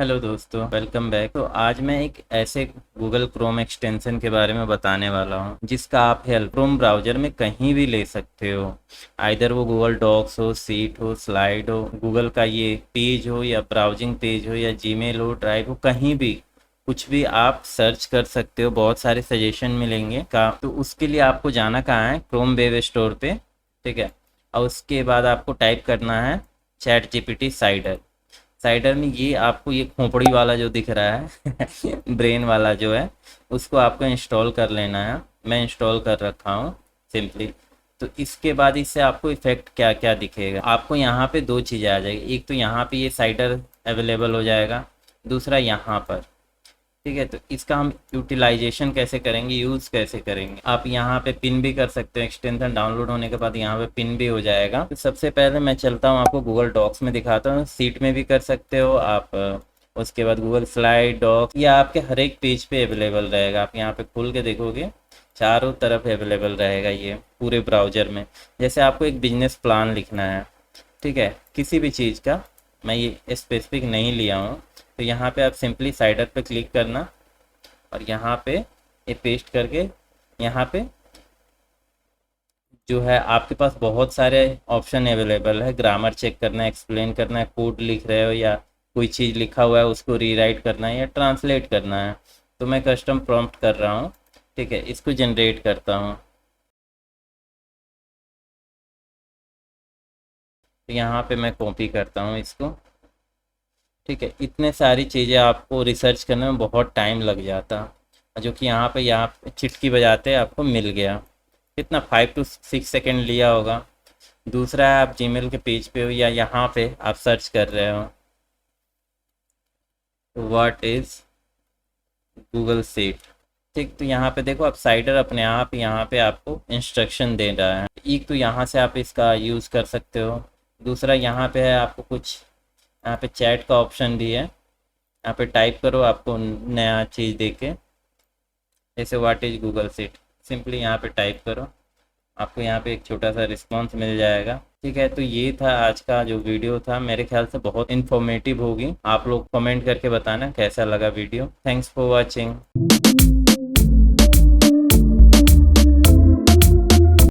Hello दोस्तों, welcome back. तो आज मैं एक ऐसे गूगल क्रोम एक्सटेंशन के बारे में बताने वाला हूँ जिसका आप हेल्प क्रोम ब्राउज़र में कहीं भी ले सकते हो। आइदर वो गूगल डॉक्स हो, सीट हो, स्लाइड हो, गूगल का ये पेज हो या ब्राउजिंग पेज हो या जीमेल हो, ड्राइव हो, कहीं भी कुछ भी आप सर्च कर सकते हो। बहुत सारे सजेशन मिलेंगे का। तो उसके लिए आपको जाना कहाँ है, क्रोम वेब स्टोर पे। ठीक है। और उसके बाद आपको टाइप करना है चैट जीपीटी साइडर। साइडर में ये आपको ये खोपड़ी वाला जो दिख रहा है ब्रेन वाला जो है, उसको आपको इंस्टॉल कर लेना है। मैं इंस्टॉल कर रखा हूँ सिंपली। तो इसके बाद इससे आपको इफेक्ट क्या क्या दिखेगा, आपको यहाँ पे दो चीज़ें आ जाएगी। एक तो यहाँ पे ये साइडर अवेलेबल हो जाएगा, दूसरा यहाँ पर। ठीक है। तो इसका हम यूटिलाइजेशन कैसे करेंगे, यूज़ कैसे करेंगे, आप यहाँ पे पिन भी कर सकते हो। एक्सटेंशन डाउनलोड होने के बाद यहाँ पे पिन भी हो जाएगा। तो सबसे पहले मैं चलता हूँ, आपको गूगल डॉक्स में दिखाता हूँ। सीट में भी कर सकते हो आप। उसके बाद गूगल स्लाइड, डॉक्स, ये आपके हर एक पेज पे अवेलेबल रहेगा। आप यहाँ पे खोल के देखोगे, चारों तरफ अवेलेबल रहेगा ये पूरे ब्राउज़र में। जैसे आपको एक बिजनेस प्लान लिखना है, ठीक है, किसी भी चीज़ का, मैं ये स्पेसिफिक नहीं लिया हूँ। तो यहाँ पे आप सिंपली साइडर पे क्लिक करना और यहाँ पे ये पेस्ट करके, यहाँ पे जो है आपके पास बहुत सारे ऑप्शन अवेलेबल है। ग्रामर चेक करना है, एक्सप्लेन करना है, कोड लिख रहे हो या कोई चीज़ लिखा हुआ है उसको रीराइट करना है या ट्रांसलेट करना है। तो मैं कस्टम प्रॉम्प्ट कर रहा हूँ। ठीक है, इसको जनरेट करता हूँ। तो यहाँ पे मैं कॉपी करता हूँ इसको। ठीक है, इतने सारी चीज़ें आपको रिसर्च करने में बहुत टाइम लग जाता, जो कि यहाँ पे चिटकी बजाते आपको मिल गया। कितना 5 to 6 सेकेंड लिया होगा। दूसरा है, आप जीमेल के पेज पे हो या यहाँ पे आप सर्च कर रहे हो व्हाट इज़ गूगल सीट। ठीक, तो यहाँ पे देखो, आप साइडर अपने आप यहाँ पे आपको इंस्ट्रक्शन दे रहा है। एक तो यहाँ से आप इसका यूज़ कर सकते हो। दूसरा यहाँ पे है आपको कुछ, यहाँ पे चैट का ऑप्शन भी है। यहाँ पे टाइप करो, आपको नया चीज़ देके, जैसे what is Google seat, simply यहाँ पे टाइप करो, आपको यहाँ पे एक छोटा सा रिस्पॉन्स मिल जाएगा। ठीक है, तो ये था आज का जो वीडियो था। मेरे ख्याल से बहुत इन्फॉर्मेटिव होगी। आप लोग कमेंट करके बताना कैसा लगा वीडियो। Thanks for watching.